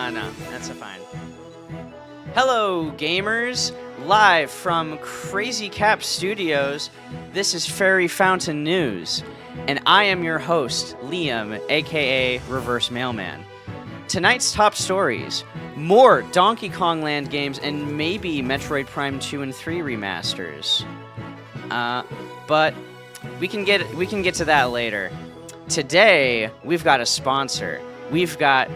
No, that's fine. Hello, gamers! Live from Crazy Cap Studios, this is Fairy Fountain News, and I am your host, Liam, aka Reverse Mailman. Tonight's top stories: more Donkey Kong Land games and maybe Metroid Prime 2 and 3 remasters. But we can get to that later. Today, we've got a sponsor. We've got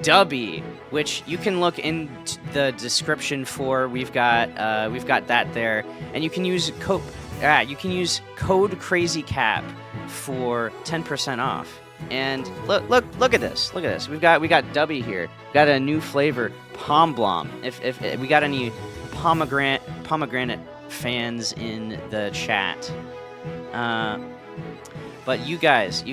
Dubby, which you can look in the description for. We've got that there, and you can use code CrazyCap for 10% off. And look at this. Look at this. We got Dubby here. We got a new flavor, Pom Blom. If we got any pomegranate fans in the chat. But you guys,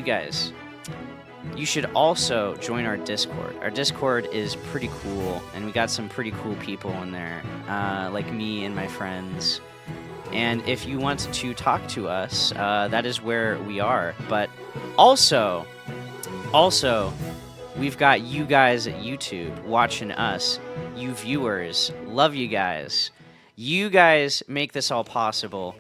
you should also join our Discord. Our Discord is pretty cool, and we got some pretty cool people in there, like me and my friends. And if you want to talk to us, that is where we are. But also, we've got you guys at YouTube watching us. You viewers, love you guys. You guys make this all possible.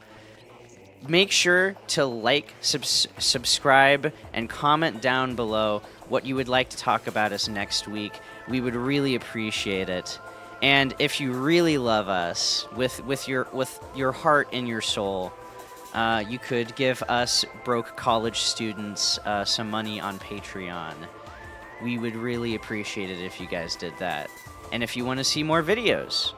Make sure to like, subscribe, and comment down below what you would like to talk about us next week. We would really appreciate it. And if you really love us with your heart and your soul, you could give us broke college students some money on Patreon. We would really appreciate it if you guys did that. And if you want to see more videos.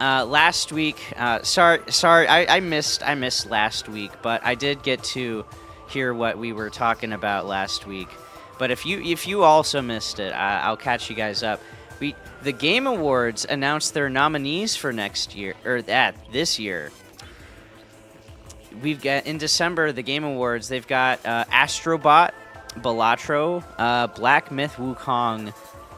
Last week, sorry, I missed last week, but I did get to hear what we were talking about last week. But if you also missed it, I'll catch you guys up. The Game Awards announced their nominees for next year, or this year. We've got in December the Game Awards. They've got Astrobot, Balatro, Black Myth Wukong,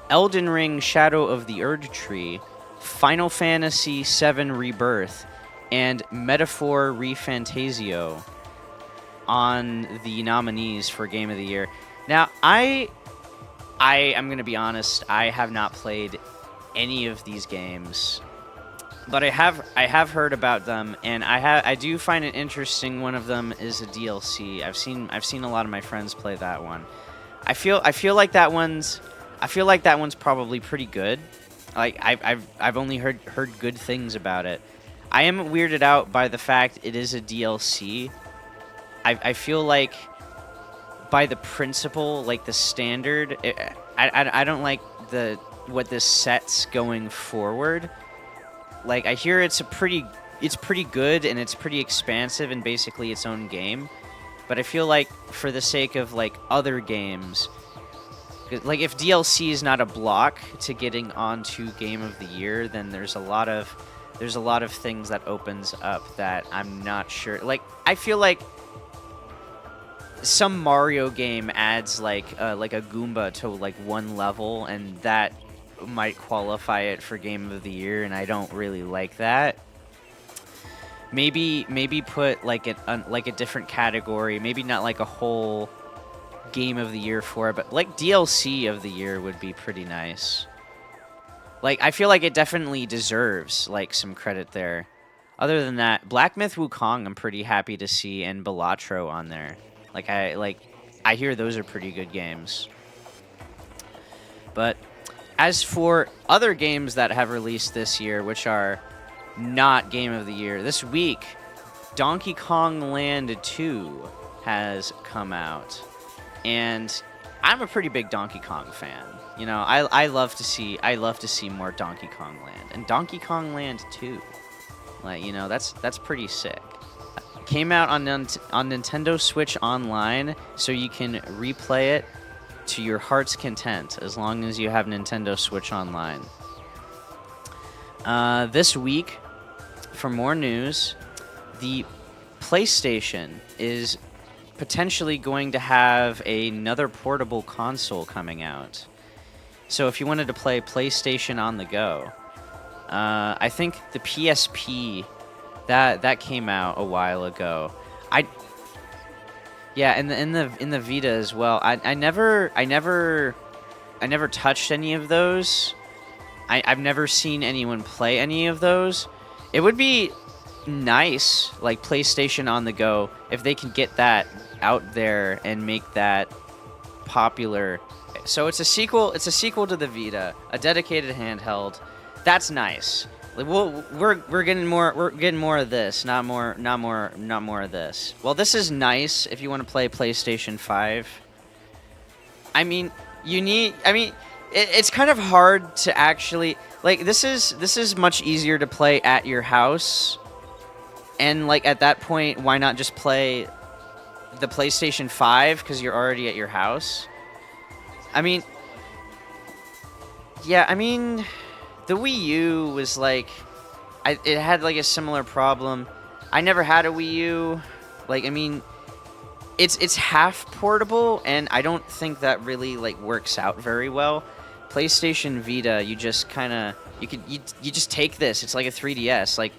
Elden Ring: Shadow of the Erd Tree, Final Fantasy VII Rebirth, and Metaphor ReFantasio on the nominees for Game of the Year. Now, I'm going to be honest, I have not played any of these games, but I have heard about them, and I do find it interesting. One of them is a DLC. I've seen a lot of my friends play that one. I feel like that one's probably pretty good. Like I've only heard good things about it. I am weirded out by the fact it is a DLC. I feel like by the principle, like the standard, I don't like what this sets going forward. Like I hear it's pretty good and it's pretty expansive and basically its own game. But I feel like for the sake of like other games, like if DLC is not a block to getting onto Game of the Year, then there's a lot of things that opens up that I'm not sure. Like I feel like some Mario game adds like a Goomba to like one level, and that might qualify it for Game of the Year, and I don't really like that. Maybe put like a different category. Maybe not like a whole Game of the Year for it, but like DLC of the Year would be pretty nice. Like I feel like it definitely deserves like some credit there. Other than that, Black Myth Wukong I'm pretty happy to see, and Balatro on there. I hear those are pretty good games. But as for other games that have released this year, which are not Game of the Year, this week Donkey Kong Land 2 has come out. And I'm a pretty big Donkey Kong fan. You know, I love to see more Donkey Kong Land, and Donkey Kong Land 2. Like, you know, that's pretty sick. Came out on Nintendo Switch Online, so you can replay it to your heart's content as long as you have Nintendo Switch Online. This week, for more news, the PlayStation is potentially going to have another portable console coming out. So if you wanted to play PlayStation on the go, I think the PSP that came out a while ago. Yeah, in the Vita as well. I never never touched any of those. I've never seen anyone play any of those. It would be nice, like PlayStation on the go, if they can get that out there and make that popular. So it's a sequel. It's a sequel to the Vita, a dedicated handheld. That's nice. Like we're getting more. We're getting more of this, not more of this. Well, this is nice if you want to play PlayStation 5. I mean, it's kind of hard to actually like. This is much easier to play at your house, and like at that point, why not just play the PlayStation 5 because you're already at your house? I mean, yeah, I mean, the Wii U was like, it had like a similar problem. I never had a Wii U. Like, I mean, it's half portable, and I don't think that really like works out very well. PlayStation Vita, you just kind of you just take this. It's like a 3DS. Like,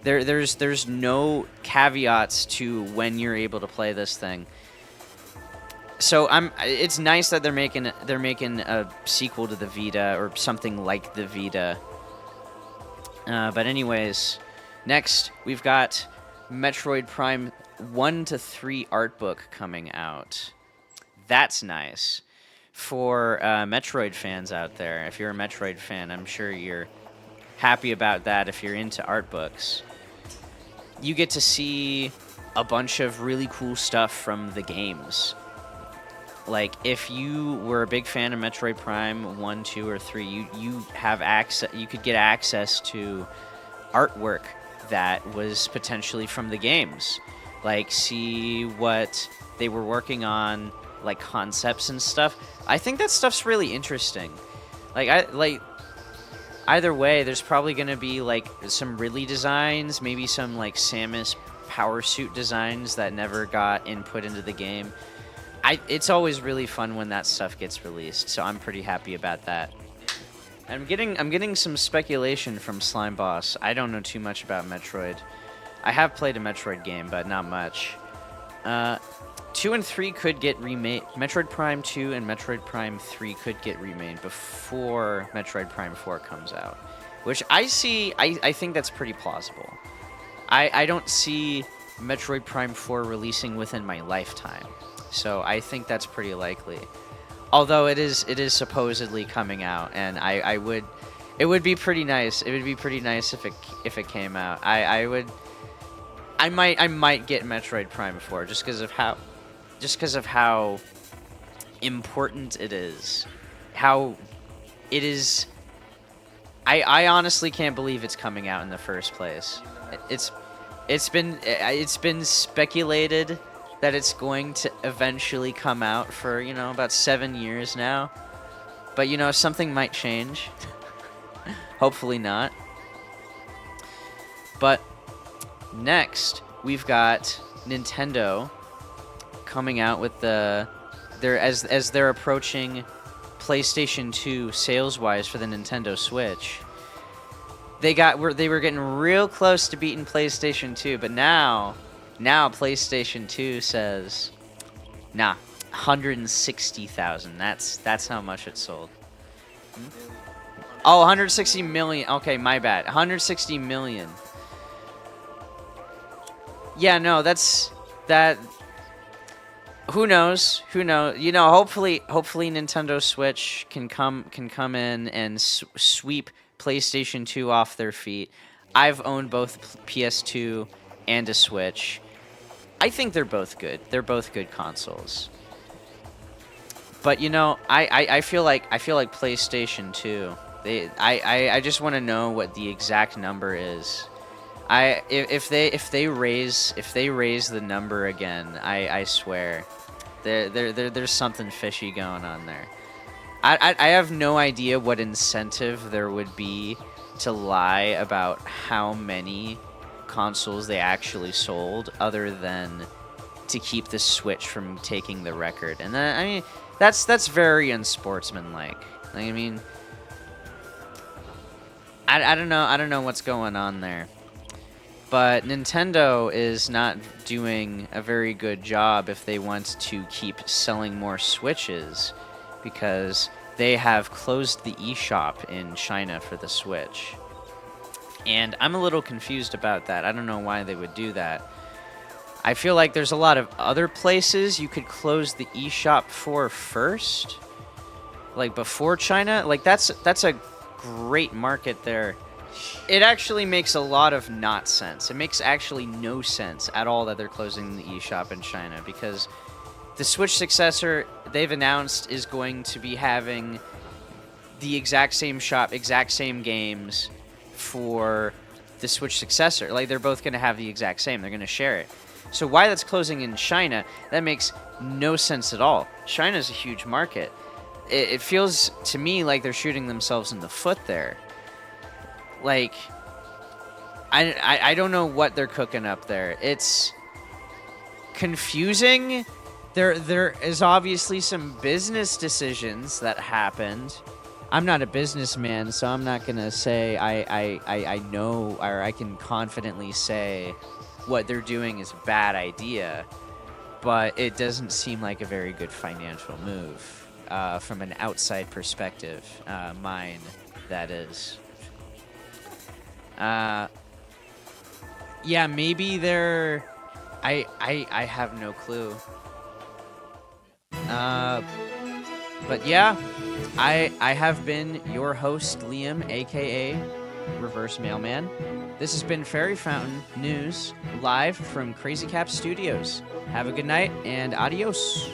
there's no caveats to when you're able to play this thing. So it's nice that they're making a sequel to the Vita or something like the Vita. But anyways, next we've got Metroid Prime 1 to 3 art book coming out. That's nice for Metroid fans out there. If you're a Metroid fan, I'm sure you're happy about that. If you're into art books, you get to see a bunch of really cool stuff from the games. Like, if you were a big fan of Metroid Prime 1, 2, or 3, you have access. You could get access to artwork that was potentially from the games. Like, see what they were working on, like concepts and stuff. I think that stuff's really interesting. Either way, there's probably gonna be like some Ridley designs, maybe some like Samus power suit designs that never got input into the game. It's always really fun when that stuff gets released, so I'm pretty happy about that. I'm getting some speculation from Slime Boss. I don't know too much about Metroid. I have played a Metroid game, but not much. 2 and 3 could get remade. Metroid Prime 2 and Metroid Prime 3 could get remade before Metroid Prime 4 comes out, which I think that's pretty plausible. I don't see Metroid Prime 4 releasing within my lifetime. So I think that's pretty likely. Although it is supposedly coming out, and it would be pretty nice. It would be pretty nice if it came out. I might get Metroid Prime 4 just because of how important it is. How it is. I honestly can't believe it's coming out in the first place. It's been speculated that it's going to eventually come out for, about 7 years now. But, something might change. Hopefully not. But next, we've got Nintendo coming out with as they're approaching PlayStation 2 sales-wise for the Nintendo Switch. They were getting real close to beating PlayStation 2, but now PlayStation 2 says, nah, 160,000. That's how much it sold. Oh, 160 million. Okay, my bad. 160 million. Yeah, no, that's that. Who knows? Hopefully Nintendo Switch can come in and sweep PlayStation 2 off their feet. I've owned both PS2 and a Switch. I think they're both good. They're both good consoles. But I feel like PlayStation 2. I just want to know what the exact number is. If they raise the number again, I swear there's something fishy going on there. I have no idea what incentive there would be to lie about how many consoles they actually sold, other than to keep the Switch from taking the record. And then, I mean, that's very unsportsmanlike. I mean, I don't know what's going on there. But Nintendo is not doing a very good job if they want to keep selling more Switches, because they have closed the eShop in China for the Switch. And I'm a little confused about that. I don't know why they would do that. I feel like there's a lot of other places you could close the eShop for first, like before China. Like that's a great market there. It actually makes a lot of not sense. It makes actually no sense at all that they're closing the eShop in China, because the Switch successor they've announced is going to be having the exact same shop, exact same games for the Switch successor. Like, they're both going to have the exact same. They're going to share it. So why that's closing in China, that makes no sense at all. China's a huge market. It feels to me like they're shooting themselves in the foot there. Like, I don't know what they're cooking up there. It's confusing. There is obviously some business decisions that happened. I'm not a businessman, so I'm not gonna say I know, or I can confidently say what they're doing is a bad idea, but it doesn't seem like a very good financial move from an outside perspective. Mine, that is. Yeah, maybe they're. I have no clue. But yeah, I have been your host, Liam, aka Reverse Mailman. This has been Fairy Fountain News, live from Crazy Cap Studios. Have a good night, and adios.